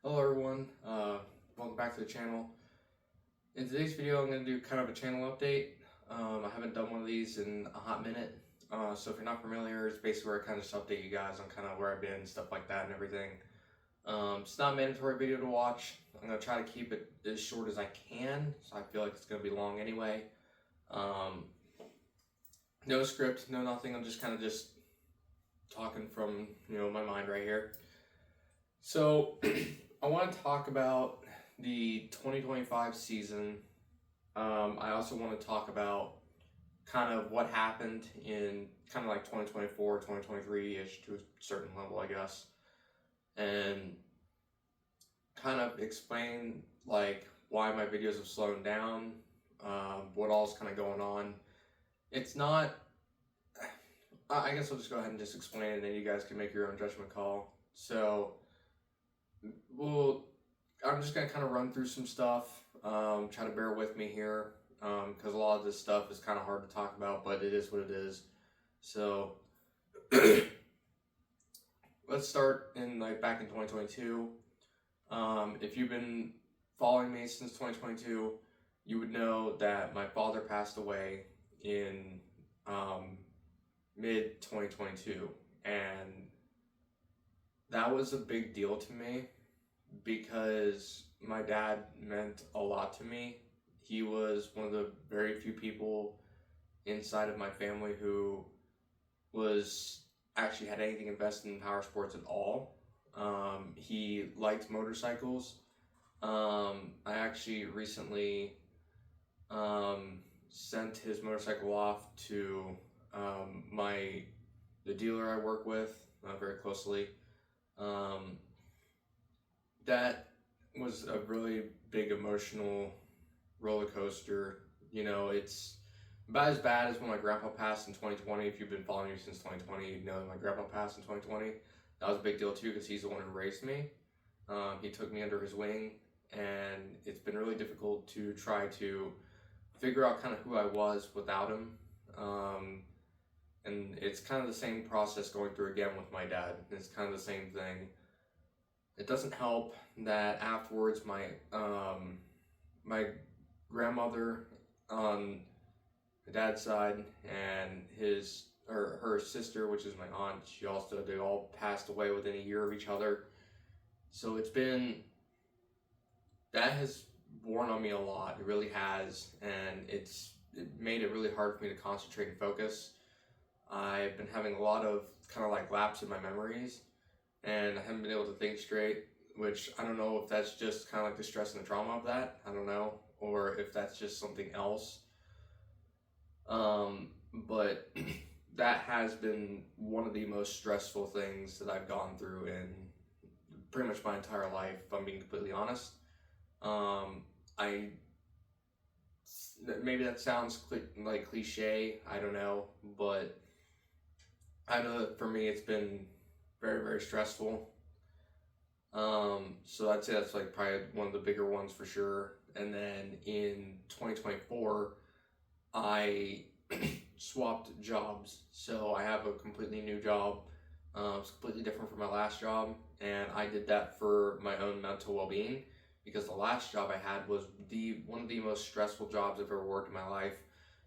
Hello everyone, welcome back to the channel. In today's video I'm going to do kind of a channel update. I haven't done one of these in a hot minute, so if you're not familiar, it's basically where I kind of just update you guys on kind of where I've been, stuff like that and everything. It's not a mandatory video to watch. I'm going to try to keep it as short as I can, so I feel like it's going to be long anyway. No script, no nothing, I'm just kind of just talking from, my mind right here. So, I want to talk about the 2025 season. I also want to talk about kind of what happened in kind of like 2024, 2023-ish to a certain level, I guess. And kind of explain like why my videos have slowed down, what all's kind of going on. It's not, I guess I'll just go ahead and just explain it and then you guys can make your own judgment call. So, I'm just going to kind of run through some stuff, try to bear with me here, because a lot of this stuff is kind of hard to talk about, but it is what it is. So, let's start back in 2022. If you've been following me since 2022, you would know that my father passed away in mid 2022, and that was a big deal to me because my dad meant a lot to me. He was one of the very few people inside of my family who was actually had anything invested in power sports at all. He liked motorcycles. I actually recently sent his motorcycle off to the dealer I work with very closely. That was a really big emotional roller coaster. It's about as bad as when my grandpa passed in 2020. If you've been following me since 2020, you know that my grandpa passed in 2020. That was a big deal too because he's the one who raised me. He took me under his wing, and it's been really difficult to try to figure out kind of who I was without him. And it's kind of the same process going through again with my dad. It's kind of the same thing. It doesn't help that afterwards my grandmother on the dad's side and her sister, which is my aunt, they all passed away within a year of each other. So that has borne on me a lot. It really has, and it made it really hard for me to concentrate and focus. I've been having a lot of kind of like lapse in my memories, and I haven't been able to think straight, which I don't know if that's just kind of like the stress and the trauma of that. I don't know, or if that's just something else. But that has been one of the most stressful things that I've gone through in pretty much my entire life, if I'm being completely honest. Maybe that sounds like cliche, I don't know, but I know that for me it's been very, very stressful. So I'd say that's like probably one of the bigger ones for sure. And then in 2024, I swapped jobs. So I have a completely new job. It's completely different from my last job, and I did that for my own mental well-being because the last job I had was one of the most stressful jobs I've ever worked in my life.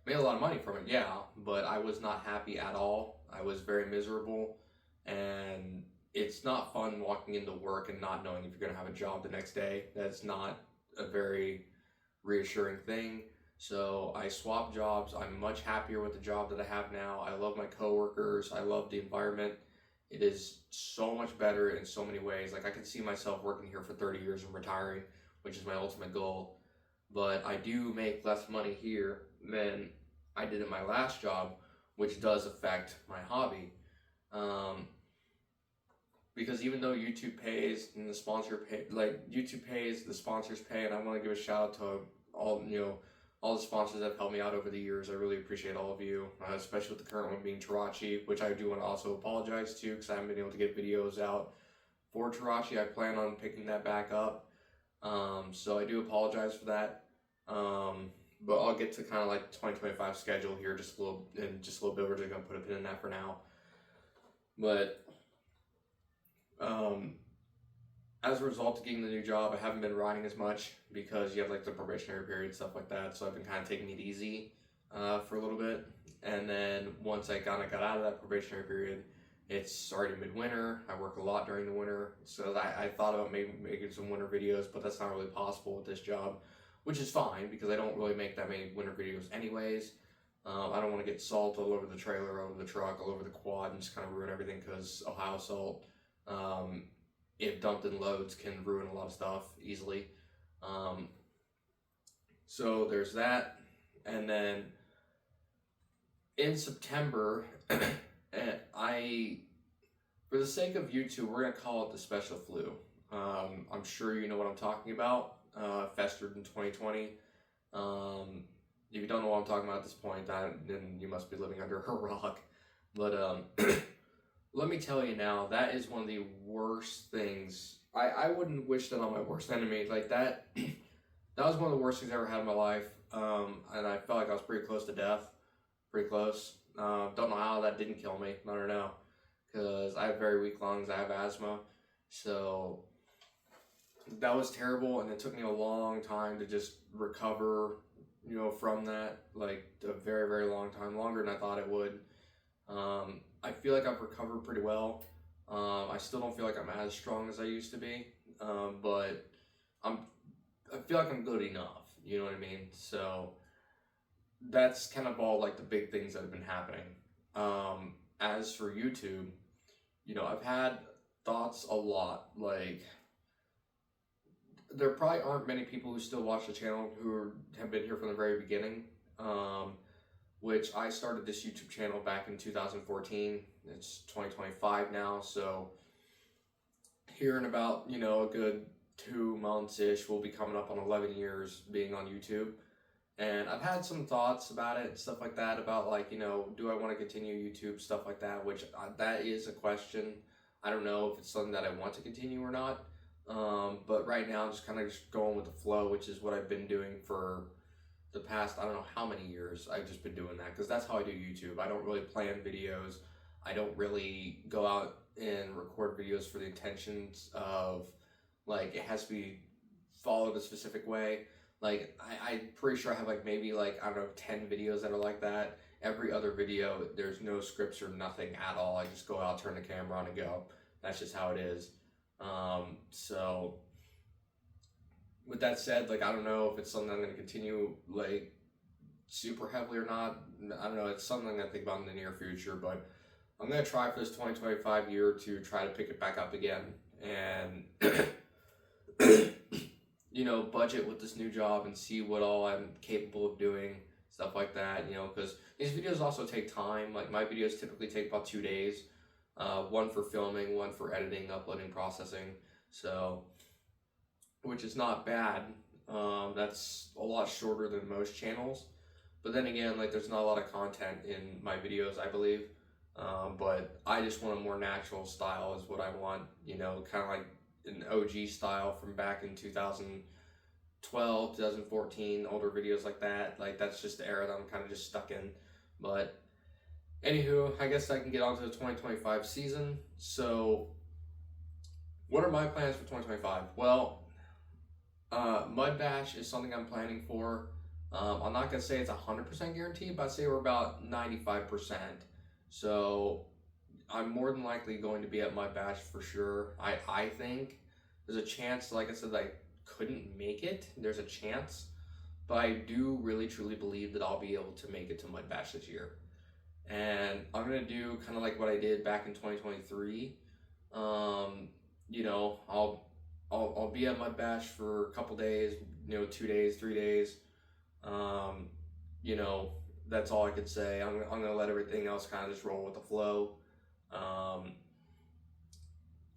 Made a lot of money from it, yeah, but I was not happy at all. I was very miserable, and it's not fun walking into work and not knowing if you're going to have a job the next day. That's not a very reassuring thing. So I swapped jobs. I'm much happier with the job that I have now. I love my coworkers. I love the environment. It is so much better in so many ways. Like I can see myself working here for 30 years and retiring, which is my ultimate goal. But I do make less money here than I did in my last job, which does affect my hobby. Because even though YouTube pays and the sponsor YouTube pays, the sponsors pay, and I want to give a shout out to all the sponsors that have helped me out over the years. I really appreciate all of you, especially with the current one being Tarachi, which I do want to also apologize to because I haven't been able to get videos out for Tarachi. I plan on picking that back up, so I do apologize for that. But I'll get to kind of like 2025 schedule here just a little bit. We're just gonna put a pin in that for now. But as a result of getting the new job, I haven't been riding as much because you have like the probationary period, stuff like that. So I've been kind of taking it easy for a little bit. And then once I kind of got out of that probationary period, it's already midwinter. I work a lot during the winter. So I thought about maybe making some winter videos, but that's not really possible with this job, which is fine because I don't really make that many winter videos anyways. I don't want to get salt all over the trailer, all over the truck, all over the quad, and just kind of ruin everything because Ohio salt, if dumped in loads, can ruin a lot of stuff easily. So there's that. And then in September, for the sake of YouTube, we're going to call it the special flu. I'm sure you know what I'm talking about. Festered in 2020. If you don't know what I'm talking about at this point, then you must be living under a rock. But let me tell you now, that is one of the worst things. I wouldn't wish that on my worst enemy. Like that, that was one of the worst things I ever had in my life. And I felt like I was pretty close to death. Pretty close. Don't know how that didn't kill me. I don't know. Because I have very weak lungs. I have asthma. So that was terrible. And it took me a long time to just recover, you know, from that. Like a very, very long time. Longer than I thought it would. I feel like I've recovered pretty well. I still don't feel like I'm as strong as I used to be. But I feel like I'm good enough. You know what I mean? So that's kind of all like the big things that have been happening. As for YouTube, you know, I've had thoughts a lot. Like, there probably aren't many people who still watch the channel who have been here from the very beginning. Which I started this YouTube channel back in 2014. It's 2025 now, so here in about, you know, a good 2 months-ish, we'll be coming up on 11 years being on YouTube. And I've had some thoughts about it, stuff like that, about like, you know, do I want to continue YouTube, stuff like that, which that is a question. I don't know if it's something that I want to continue or not. But right now I'm just kind of just going with the flow, which is what I've been doing for the past, I don't know how many years I've just been doing that, because that's how I do YouTube. I don't really plan videos. I don't really go out and record videos for the intentions of, like, it has to be followed a specific way. Like, I'm pretty sure I have, like, maybe, like, I don't know, 10 videos that are like that. Every other video, there's no scripts or nothing at all. I just go out, turn the camera on, and go. That's just how it is. So with that said, like, I don't know if it's something I'm going to continue, like, super heavily or not. I don't know. It's something I think about in the near future, but I'm going to try for this 2025 year to try to pick it back up again and, you know, budget with this new job and see what all I'm capable of doing, stuff like that, you know, because these videos also take time. Like, my videos typically take about 2 days, one for filming, one for editing, uploading, processing, so, which is not bad. That's a lot shorter than most channels. But then again, like, there's not a lot of content in my videos, I believe. But I just want a more natural style is what I want, you know, kind of like an OG style from back in 2012, 2014, older videos like that. Like, that's just the era that I'm kind of just stuck in. But anywho, I guess I can get on to the 2025 season. So what are my plans for 2025? Well, Mud Bash is something I'm planning for. I'm not going to say it's 100% guaranteed, but I'd say we're about 95%. So I'm more than likely going to be at Mud Bash for sure. I think there's a chance, like I said, that I couldn't make it. There's a chance. But I do really, truly believe that I'll be able to make it to Mud Bash this year. And I'm going to do kind of like what I did back in 2023. You know, I'll be at Mud Bash for a couple days, you know, 2 days, 3 days. You know, that's all I could say. I'm gonna let everything else kind of just roll with the flow. I'm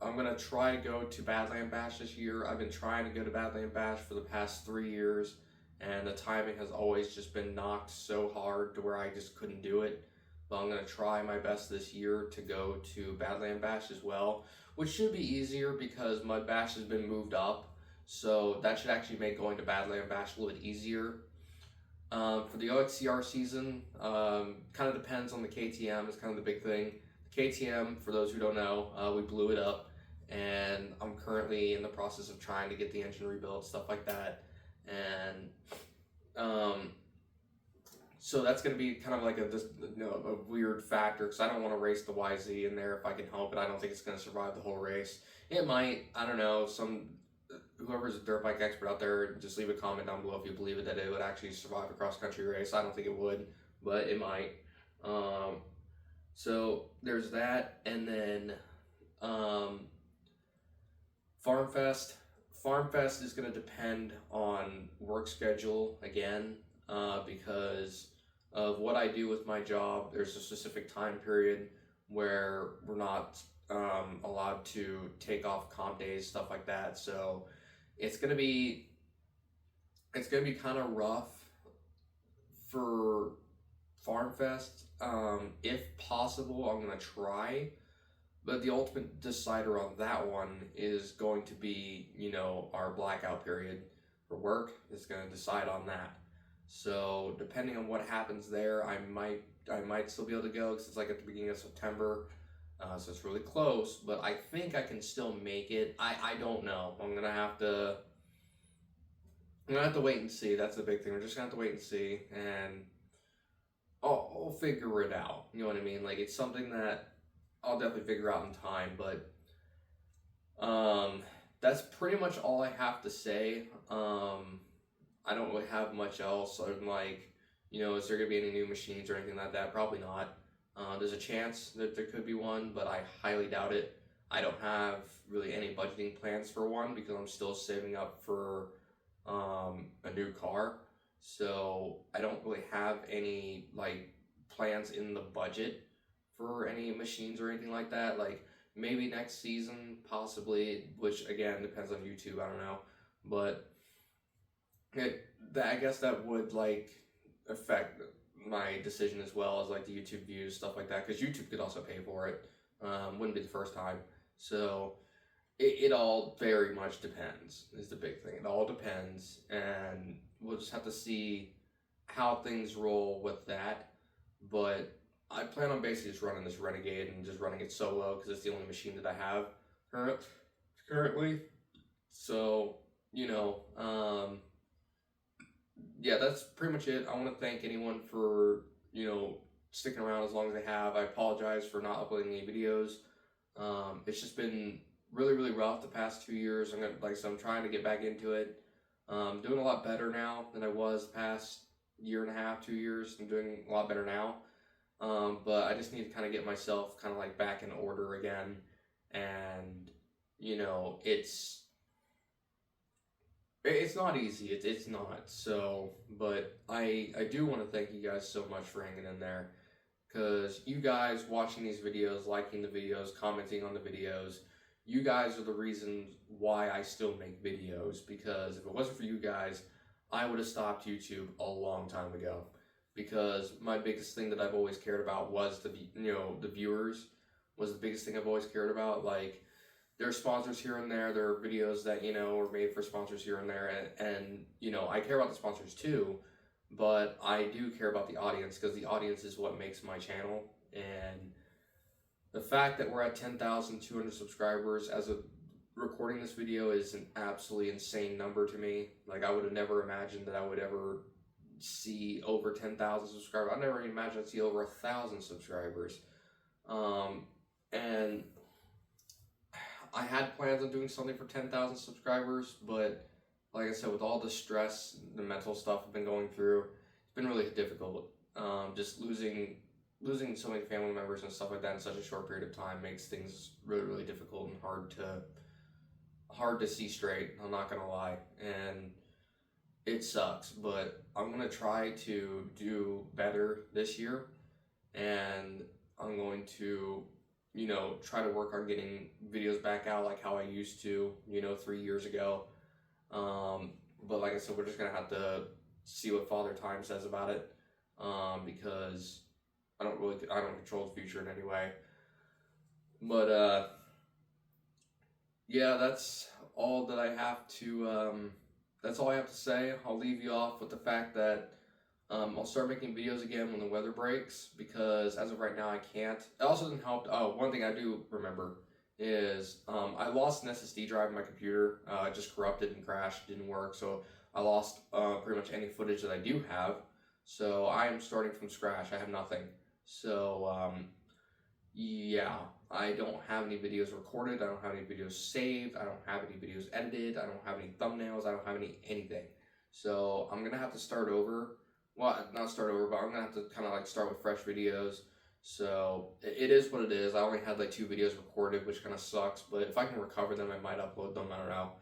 gonna try to go to Badland Bash this year. I've been trying to go to Badland Bash for the past 3 years, and the timing has always just been knocked so hard to where I just couldn't do it. But I'm gonna try my best this year to go to Badland Bash as well, which should be easier because Mud Bash has been moved up. So that should actually make going to Badland Bash a little bit easier. For the OXCR season, kind of depends on the KTM. It's kind of the big thing. The KTM, for those who don't know, we blew it up. and I'm currently in the process of trying to get the engine rebuilt, stuff like that. And so that's going to be kind of like a weird factor, because I don't want to race the YZ in there if I can help it. I don't think it's going to survive the whole race. It might. I don't know. Whoever's a dirt bike expert out there, just leave a comment down below if you believe it, that it would actually survive a cross country race. I don't think it would, but it might. So there's that, and then Farm Fest. Farm Fest is going to depend on work schedule again, because of what I do with my job. There's a specific time period where we're not allowed to take off comp days, stuff like that. So it's gonna be kind of rough for Farm Fest. If possible, I'm gonna try, but the ultimate decider on that one is going to be, our blackout period for work is going to decide on that. So depending on what happens there, I might still be able to go, because it's like at the beginning of September, so it's really close. But I think I can still make it. I don't know. I'm gonna have to wait and see. That's the big thing. We're just gonna have to wait and see, and I'll figure it out. You know what I mean? Like, it's something that I'll definitely figure out in time. But that's pretty much all I have to say. I don't really have much else. I'm like, is there gonna be any new machines or anything like that? Probably not. There's a chance that there could be one, but I highly doubt it. I don't have really any budgeting plans for one, because I'm still saving up for a new car. So I don't really have any plans in the budget for any machines or anything like that. Like, maybe next season, possibly, which again depends on YouTube. I don't know, but I guess that would affect my decision, as well as the YouTube views, stuff like that, because YouTube could also pay for it. Wouldn't be the first time. So it all very much depends, is the big thing. It all depends, and we'll just have to see how things roll with that. But I plan on basically just running this Renegade and just running it solo, because it's the only machine that I have currently. So, yeah, that's pretty much it. I want to thank anyone for, sticking around as long as they have. I apologize for not uploading any videos. It's just been really, really rough the past 2 years. I'm trying to get back into it. Doing a lot better now than I was the past year and a half, 2 years. I'm doing a lot better now. But I just need to kind of get myself back in order again. And, it's not easy. It's not. So, but I do want to thank you guys so much for hanging in there, because you guys watching these videos, liking the videos, commenting on the videos, you guys are the reason why I still make videos. Because if it wasn't for you guys, I would have stopped YouTube a long time ago. Because my biggest thing that I've always cared about was the viewers was the biggest thing I've always cared about. There are sponsors here and there. There are videos that, are made for sponsors here and there. And I care about the sponsors too, but I do care about the audience, because the audience is what makes my channel. And the fact that we're at 10,200 subscribers as of recording this video is an absolutely insane number to me. I would have never imagined that I would ever see over 10,000 subscribers. I never even imagined I'd see over 1,000 subscribers. And I had plans on doing something for 10,000 subscribers, but like I said, with all the stress, the mental stuff I've been going through, it's been really difficult. Just losing so many family members and stuff like that in such a short period of time makes things really, really difficult and hard to see straight. I'm not gonna lie, and it sucks. But I'm gonna try to do better this year, and I'm going to try to work on getting videos back out like how I used to, 3 years ago. But like I said, we're just gonna have to see what Father Time says about it, because I don't control the future in any way. But yeah, that's all that I have to. That's all I have to say. I'll leave you off with the fact that I'll start making videos again when the weather breaks, because as of right now I can't. It also doesn't help. Oh, one thing I do remember is I lost an SSD drive in my computer. It just corrupted and crashed, didn't work. So I lost pretty much any footage that I do have. So I am starting from scratch. I have nothing. So yeah, I don't have any videos recorded. I don't have any videos saved. I don't have any videos edited. I don't have any thumbnails. I don't have anything. So I'm gonna have to start over. Well, not start over, but I'm gonna have to kind of like start with fresh videos. So it is what it is. I only had like 2 videos recorded, which kind of sucks. But if I can recover them, I might upload them. I don't know.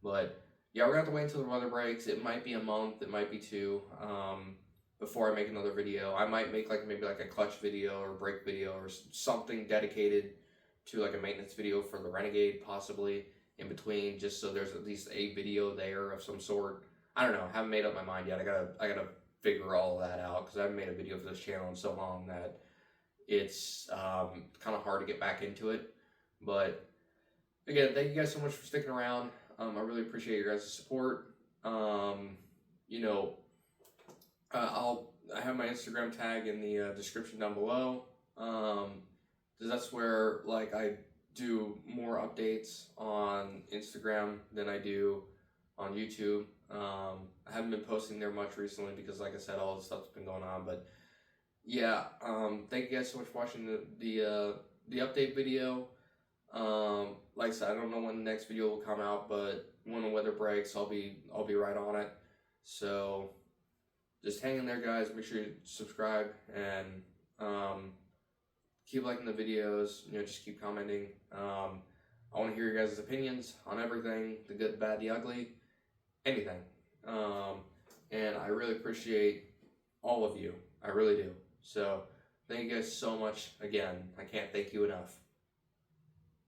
But yeah, we're gonna have to wait until the weather breaks. It might be a month. It might be 2. Before I make another video, I might make like maybe like a clutch video or brake video or something dedicated to like a maintenance video for the Renegade, possibly in between, just so there's at least a video there of some sort. I don't know. I haven't made up my mind yet. I gotta figure all of that out because I haven't made a video for this channel in so long that it's kind of hard to get back into it. But again, thank you guys so much for sticking around. I really appreciate your guys' support. You know, I have my Instagram tag in the description down below. That's where like I do more updates on Instagram than I do on YouTube. I haven't been posting there much recently because, like I said, all the stuff's been going on. But yeah, thank you guys so much for watching the update video. Like I said, I don't know when the next video will come out, but when the weather breaks, I'll be right on it. So just hang in there, guys. Make sure you subscribe and keep liking the videos. You know, just keep commenting. I want to hear your guys' opinions on everything, the good, the bad, the ugly, anything. And I really appreciate all of you. I really do. So thank you guys so much again. I can't thank you enough.